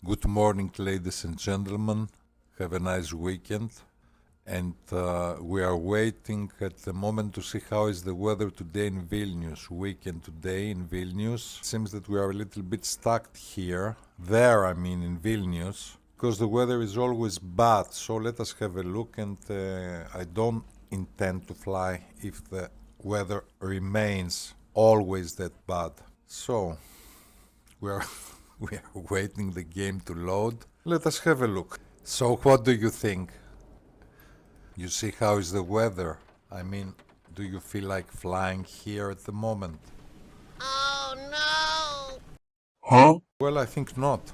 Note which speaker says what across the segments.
Speaker 1: Good morning, ladies and gentlemen. Have a nice weekend. And we are waiting at the moment to see how is the weather today in Vilnius. Weekend today in Vilnius. Seems that we are a little bit stuck here. I mean in Vilnius. Because the weather is always bad. So let us have a look, and I don't intend to fly if the weather remains always that bad. So we are waiting the game to load. Let us have a look. So what do you think? You see how is the weather? I mean, do you feel like flying here at the moment?
Speaker 2: Oh no!
Speaker 1: Huh? Well, I think not.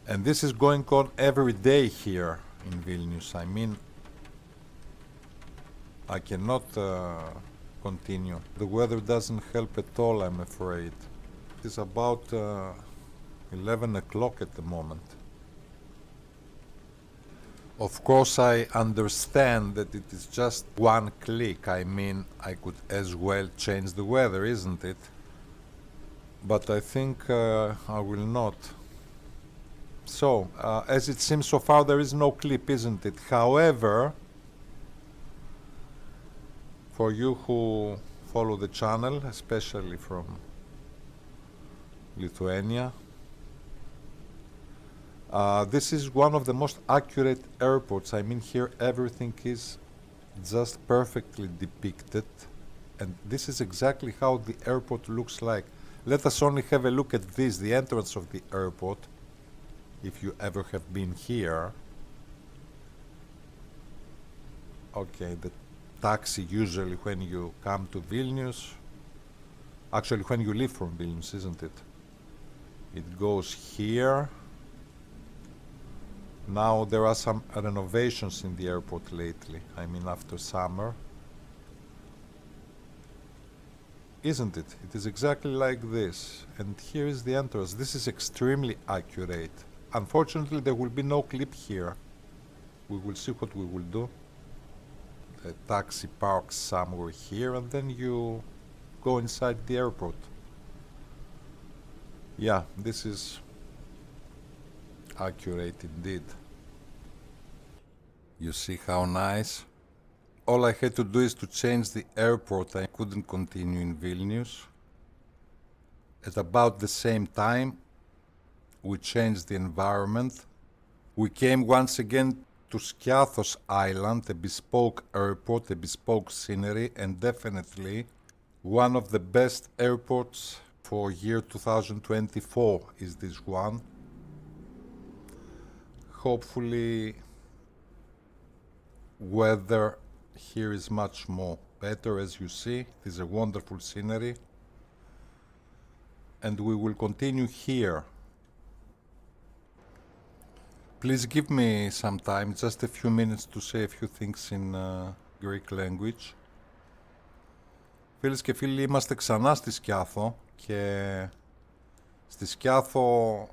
Speaker 1: And this is going on every day here in Vilnius. I mean, I cannot continue. The weather doesn't help at all, I'm afraid. It's about 11 o'clock at the moment. Of course, I understand that it is just one click. I mean, I could as well change the weather, isn't it? But I think I will not. So, as it seems so far, there is no clip, isn't it? However, for you who follow the channel, especially from Lithuania, this is one of the most accurate airports. I mean, here everything is just perfectly depicted, and this is exactly how the airport looks like. Let us only have a look at this, the entrance of the airport, if you ever have been here. Okay, the taxi usually when you come to Vilnius, actually when you leave from Vilnius, isn't it? It goes here. Now there are some renovations in the airport lately, I mean after summer. Isn't it? It is exactly like this. And here is the entrance. This is extremely accurate. Unfortunately, there will be no clip here. We will see what we will do. The taxi parks somewhere here, and then you go inside the airport. Yeah, this is accurate indeed. You see how nice? All I had to do is to change the airport. I couldn't continue in Vilnius. At about the same time, we changed the environment. We came once again to Skiathos Island, a bespoke airport, a bespoke scenery, and definitely one of the best airports for year 2024 is this one. Hopefully weather here is much more better. As you see, it is a wonderful scenery, and we will continue here. Please give me some time, just a few minutes, to say a few things in Greek language. Φίλες και φίλοι, είμαστε ξανά στη Σκιάθο και στη Σκιάθο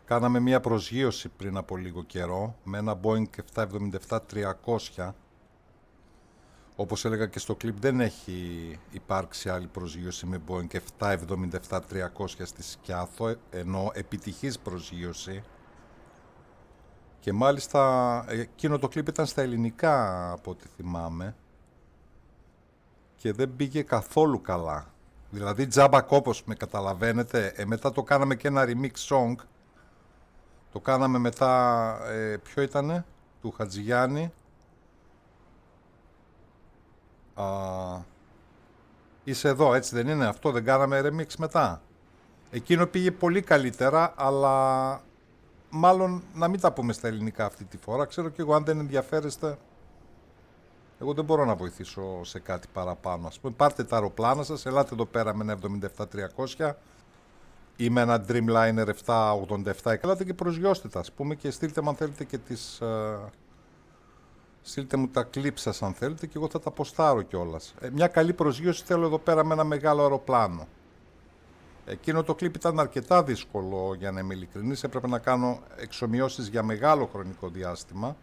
Speaker 1: κάναμε μία προσγείωση πριν από λίγο καιρό με ένα Boeing 777-300. Όπως έλεγα και στο κλιπ, δεν έχει υπάρξει άλλη προσγείωση με Boeing 777-300 στη Skiathos, ενώ επιτυχής προσγείωση. Και μάλιστα εκείνο το κλιπ ήταν στα ελληνικά από ό,τι θυμάμαι και δεν πήγε καθόλου καλά. Δηλαδή τζάμπα κόπος, με καταλαβαίνετε. Μετά το κάναμε και ένα remix song. Το κάναμε μετά, ποιο ήτανε, του Χατζηγιάννη. Είσαι εδώ, έτσι δεν είναι? Αυτό δεν κάναμε remix μετά? Εκείνο πήγε πολύ καλύτερα, αλλά μάλλον να μην τα πούμε στα ελληνικά αυτή τη φορά. Ξέρω και εγώ, αν δεν ενδιαφέρεστε, εγώ δεν μπορώ να βοηθήσω σε κάτι παραπάνω. Ας πούμε, πάρτε τα αεροπλάνα σας, ελάτε εδώ πέρα με ένα 777-300 ή με ένα Dreamliner 787, ελάτε και προσγειώστε τα, ας πούμε, και στείλτε μου αν θέλετε και τις... στείλτε μου τα κλιπ σας αν θέλετε και εγώ θα τα ποστάρω κιόλας. Μια καλή προσγείωση θέλω εδώ πέρα με ένα μεγάλο αεροπλάνο. Εκείνο το κλιπ ήταν αρκετά δύσκολο, για να είμαι ειλικρινής. Έπρεπε να κάνω εξομοιώσεις για μεγάλο χρονικό διάστημα.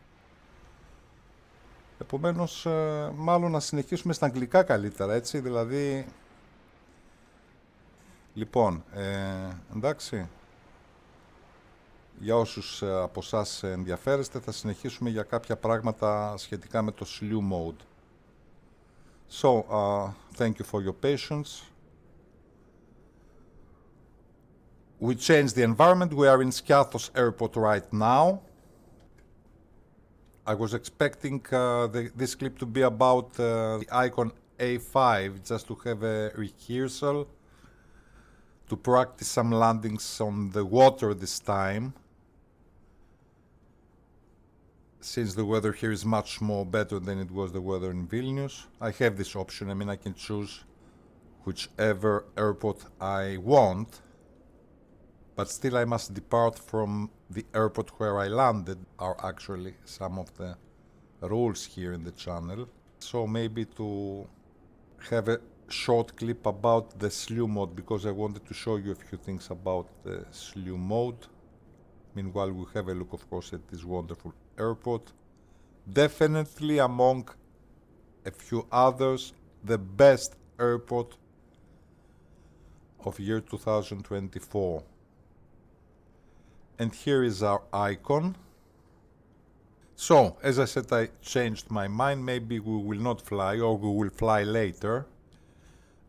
Speaker 1: Επομένως, μάλλον να συνεχίσουμε στα αγγλικά καλύτερα, έτσι. Δηλαδή, Λοιπόν, εντάξει, για όσους από εσάς ενδιαφέρεστε θα συνεχίσουμε για κάποια πράγματα σχετικά με το Slew Mode. So, thank you for your patience. We changed the environment. We are in Skiathos Airport right now. I was expecting this clip to be about the icon A5, just to have a rehearsal, to practice some landings on the water this time, since the weather here is much more better than it was the weather in Vilnius. I have this option. I mean, I can choose whichever airport I want, but still I must depart from the airport where I landed, are actually some of the rules here in the channel. So maybe to have a short clip about the Slew Mode, because I wanted to show you a few things about the Slew Mode. Meanwhile, we have a look, of course, at this wonderful airport. Definitely among a few others, the best airport of year 2024. And here is our icon. So, as I said, I changed my mind. Maybe we will not fly, or we will fly later.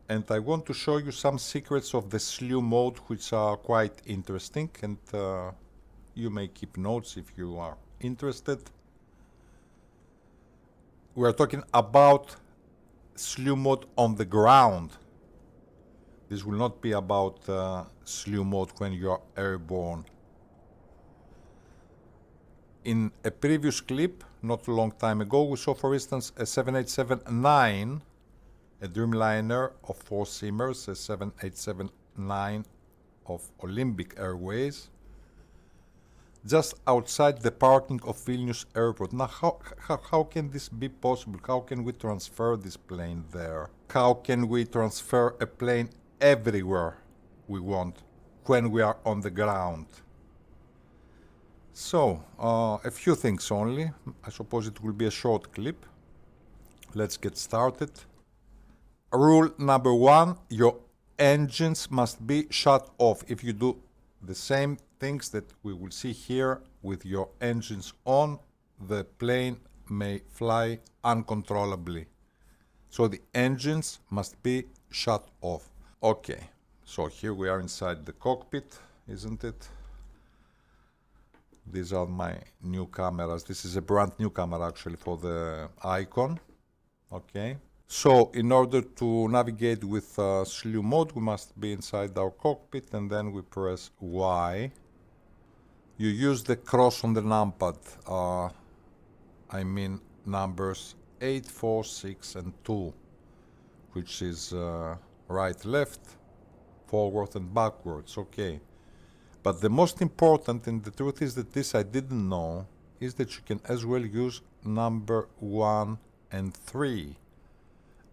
Speaker 1: And I want to show you some secrets of the Slew Mode, which are quite interesting, and you may keep notes if you are interested. We are talking about Slew Mode on the ground. This will not be about Slew Mode when you are airborne. In a previous clip, not a long time ago, we saw, for instance, a 787-9, a Dreamliner of 4 Seamers, a 787-9 of Olympic Airways, just outside the parking of Vilnius Airport. Now, how can this be possible? How can we transfer this plane there? How can we transfer a plane everywhere we want when we are on the ground? So, a few things only. I suppose it will be a short clip. Let's get started. Rule number 1, your engines must be shut off. If you do the same things that we will see here with your engines on, the plane may fly uncontrollably. So the engines must be shut off. Okay, so here we are inside the cockpit, isn't it? These are my new cameras. This is a brand new camera actually for the icon. Okay. So in order to navigate with Slew Mode, we must be inside our cockpit, and then we press Y. You use the cross on the numpad. I mean numbers 8, 4, 6, and 2, which is right, left, forward, and backwards. Okay. But the most important, and the truth is that this I didn't know, is that you can as well use number 1 and 3.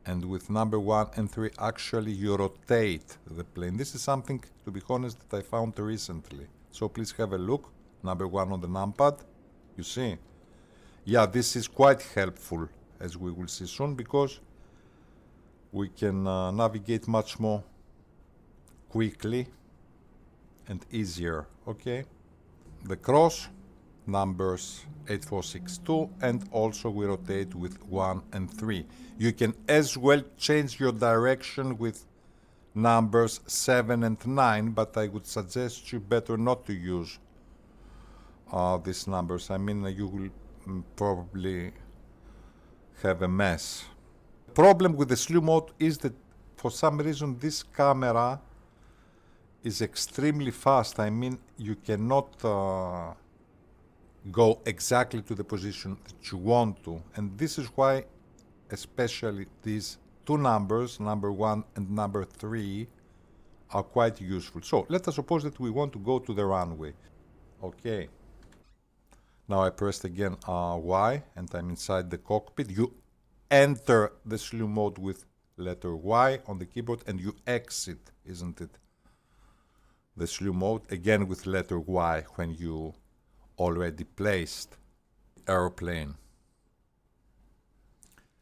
Speaker 1: And with number 1 and 3, actually you rotate the plane. This is something, to be honest, that I found recently. So please have a look. Number 1 on the numpad. You see? Yeah, this is quite helpful, as we will see soon, because we can navigate much more quickly and easier. Okay? The cross, numbers 8, 4, 6, 2, and also we rotate with 1 and 3. You can as well change your direction with numbers 7 and 9, but I would suggest you better not to use these numbers. I mean, you will probably have a mess. The problem with the Slew Mode is that for some reason this camera is extremely fast. I mean, you cannot go exactly to the position that you want to, and this is why especially these two numbers, number 1 and number 3, are quite useful. So let us suppose that we want to go to the runway. Okay. Now I pressed again Y, and I'm inside the cockpit. You enter the Slew Mode with letter Y on the keyboard, and you exit, isn't it? The Slew Mode again with letter Y when you already placed airplane.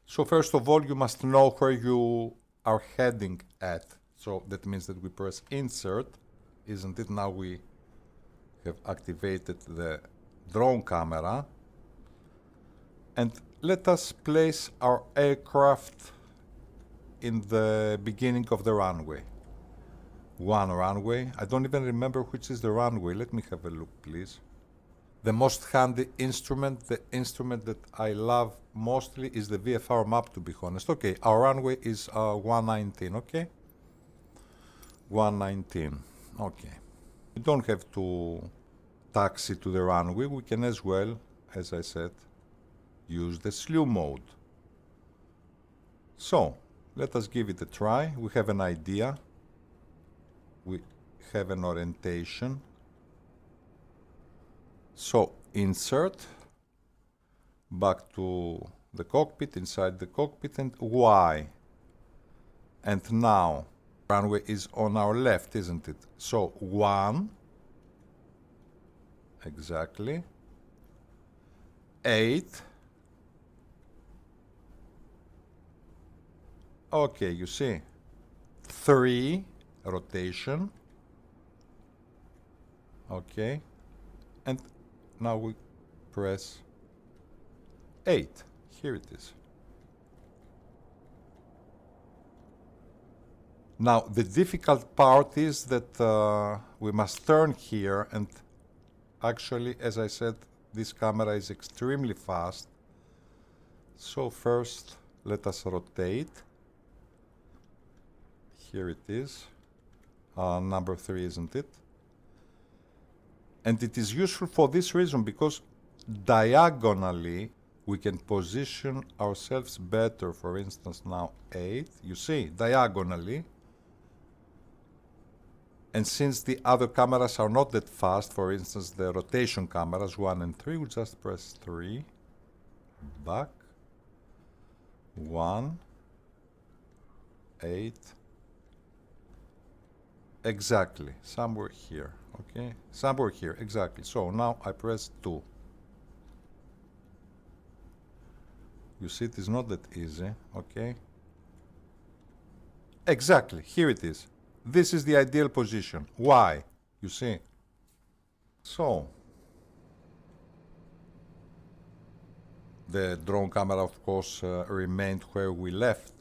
Speaker 1: So first of all, you must know where you are heading at. So that means that we press insert, isn't it? Now we have activated the drone camera. And let us place our aircraft in the beginning of the runway. One runway. I don't even remember which is the runway. Let me have a look, please. The most handy instrument, the instrument that I love mostly, is the VFR map, to be honest. Okay, our runway is 119, okay? 119, okay. We don't have to taxi to the runway. We can as well, as I said, use the Slew Mode. So, let us give it a try. We have an idea. We have an orientation. So, insert, back to the cockpit, inside the cockpit, and Y. And now, runway is on our left, isn't it? So, 1, exactly, 8, okay, you see, 3, rotation, okay, and now we press 8. Here it is. Now, the difficult part is that we must turn here, and actually, as I said, this camera is extremely fast. So first, let us rotate. Here it is. Number 3, isn't it? And it is useful for this reason, because diagonally we can position ourselves better. For instance, now 8, you see, diagonally. And since the other cameras are not that fast, for instance, the rotation cameras 1 and 3, we just press 3, back, 1, 8, exactly, somewhere here, okay? Somewhere here, exactly. So now I press 2. You see, it is not that easy, okay? Exactly, here it is. This is the ideal position. Why? You see? So, the drone camera, of course, remained where we left.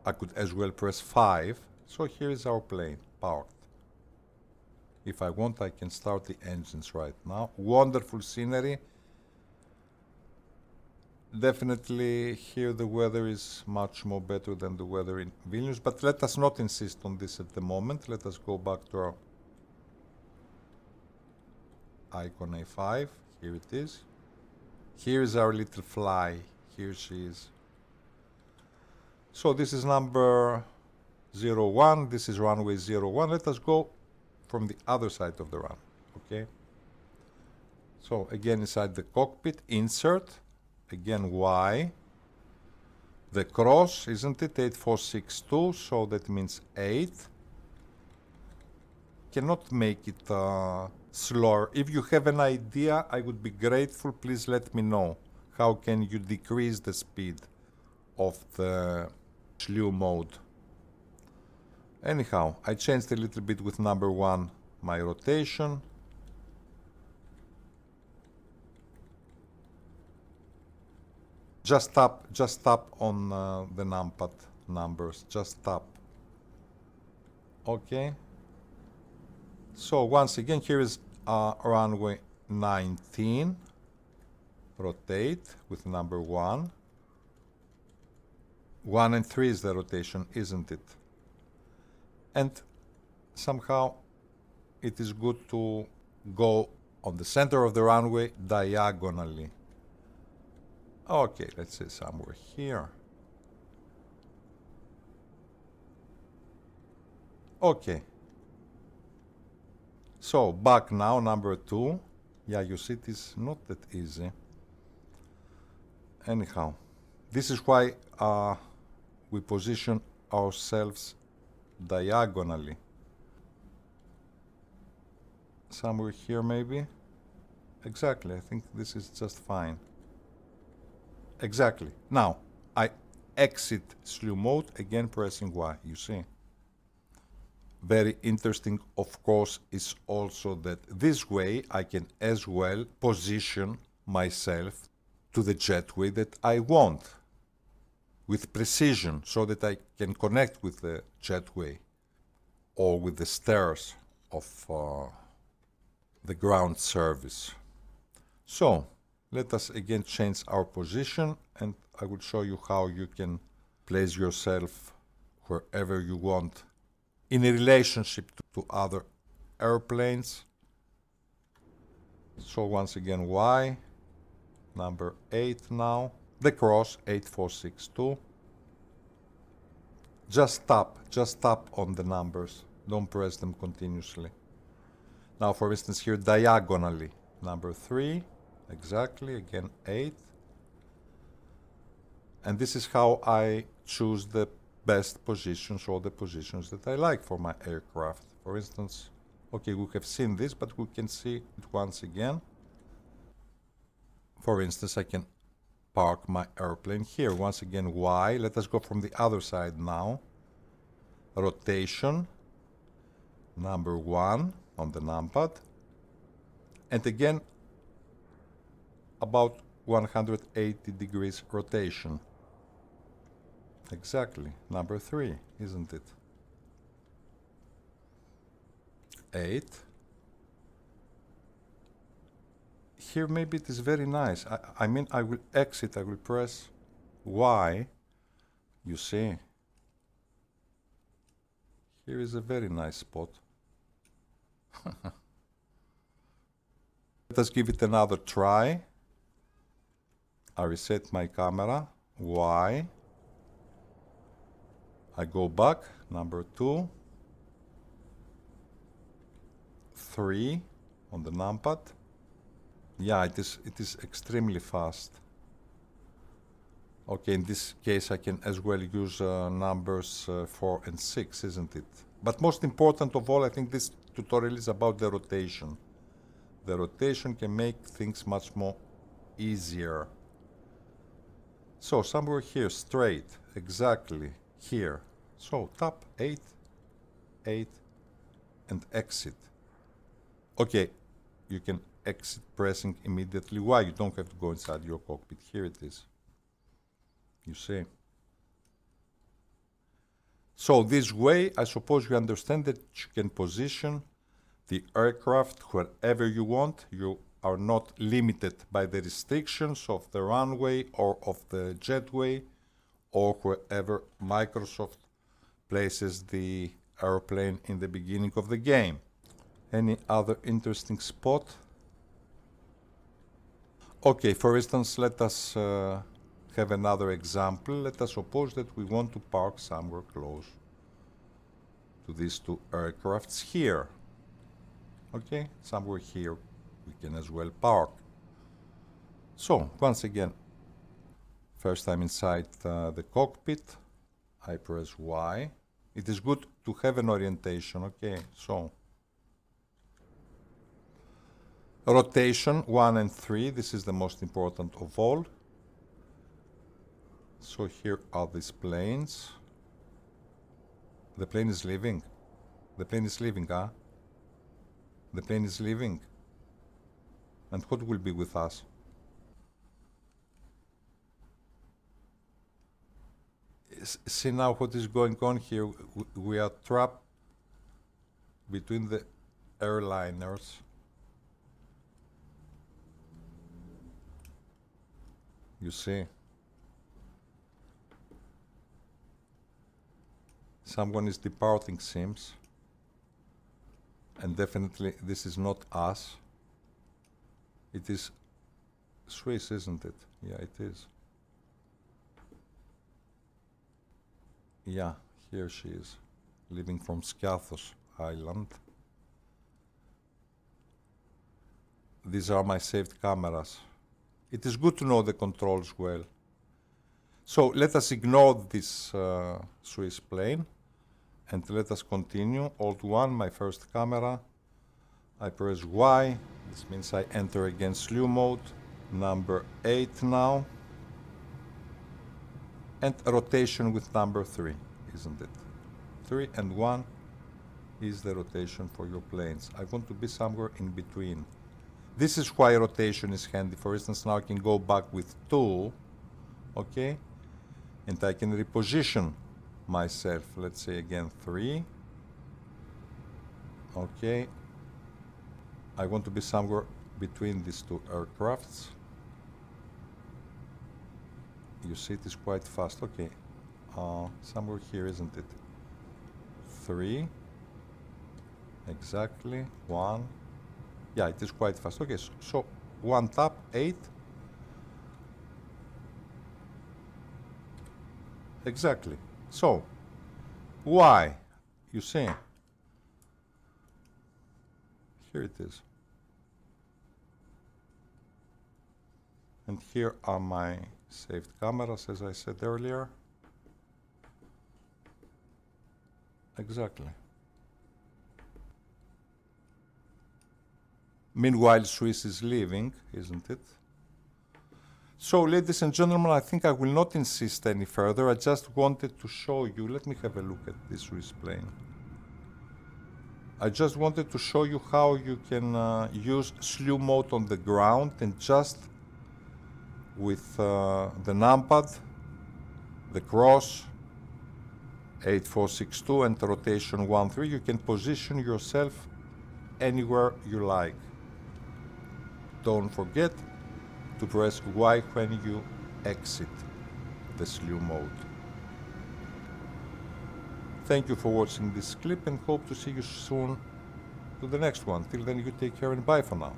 Speaker 1: I could as well press 5. So here is our plane, parked. If I want, I can start the engines right now. Wonderful scenery. Definitely here the weather is much more better than the weather in Vilnius, but let us not insist on this at the moment. Let us go back to our icon A5. Here it is. Here is our little fly. Here she is. So this is number 01. This is runway 01. Let us go from the other side of the run. Okay. So again, inside the cockpit, insert. Again, Y. The cross, isn't it? 8462, so that means 8. Cannot make it slower. If you have an idea, I would be grateful. Please let me know. How can you decrease the speed of the Slew Mode? Anyhow, I changed a little bit with number 1 my rotation. Just tap on the numpad numbers. Just tap. Okay. So once again, here is runway 19. Rotate with number 1. 1 and 3 is the rotation, isn't it? And somehow it is good to go on the center of the runway diagonally. Okay, let's say somewhere here. Okay. So back now, number 2. Yeah, you see, it is not that easy. Anyhow, this is why we position ourselves diagonally. Somewhere here, maybe? Exactly, I think this is just fine. Exactly. Now, I exit slew mode, again pressing Y, you see. Very interesting, of course, is also that this way I can as well position myself to the jetway that I want with precision, so that I can connect with the jetway or with the stairs of the ground service. So let us again change our position, and I will show you how you can place yourself wherever you want in a relationship to other airplanes. So once again Y, number 8 now, the cross 8462. Just tap on the numbers, don't press them continuously. Now for instance here diagonally, number 3, exactly, again 8. And this is how I choose the best positions, or the positions that I like for my aircraft. For instance, okay, we have seen this, but we can see it once again. For instance, I can park my airplane here. Once again, Y. Let us go from the other side now. Rotation, number 1 on the numpad. And again, about 180 degrees rotation. Exactly, number 3, isn't it? 8. Here maybe it is very nice. I mean, I will exit, I will press Y. You see, here is a very nice spot. Let us give it another try. I reset my camera, Y. I go back, number 2, 3 on the numpad. Yeah, it is extremely fast. Okay, in this case I can as well use numbers 4 and 6, isn't it? But most important of all, I think this tutorial is about the rotation. The rotation can make things much more easier. So somewhere here, straight, exactly here. So tap 8, 8, and exit. Okay, you can exit pressing immediately Y. You don't have to go inside your cockpit. Here it is. You see. So this way, I suppose you understand that you can position the aircraft wherever you want. You are not limited by the restrictions of the runway or of the jetway, or wherever Microsoft places the airplane in the beginning of the game. Any other interesting spot? Okay, for instance, let us have another example. Let us suppose that we want to park somewhere close to these two aircrafts here. Okay, somewhere here we can as well park. So, once again, first I'm inside the cockpit. I press Y. It is good to have an orientation, okay, so rotation 1 and 3, this is the most important of all. So here are these planes. The plane is leaving. The plane is leaving, huh? The plane is leaving. And what will be with us? See now what is going on here. We are trapped between the airliners. You see. Someone is departing, seems. And definitely this is not us. It is Swiss, isn't it? Yeah, it is. Yeah, here she is, leaving from Skiathos Island. These are my saved cameras. It is good to know the controls well. So let us ignore this Swiss plane and let us continue. Alt 1, my first camera. I press Y. This means I enter again slew mode. Number 8 now. and rotation with number 3, isn't it? 3 and 1 is the rotation for your planes. I want to be somewhere in between. This is why rotation is handy. For instance, now I can go back with 2, okay? And I can reposition myself. Let's say again 3. Okay. I want to be somewhere between these two aircrafts. You see it is quite fast. Okay. Somewhere here, isn't it? 3. Exactly. 1. Yeah, it is quite fast. Okay, so 1 tap, 8. Exactly. So, why? You see? Here it is. And here are my saved cameras, as I said earlier. Exactly. Meanwhile, Swiss is leaving, isn't it? So, ladies and gentlemen, I think I will not insist any further. I just wanted to show you. Let me have a look at this Swiss plane. I just wanted to show you how you can use Slew Mode on the ground, and just with the numpad, the cross 8462 and rotation 13, you can position yourself anywhere you like. Don't forget to press Y when you exit the Slew Mode. Thank you for watching this clip and hope to see you soon to the next one. Till then, you take care and bye for now.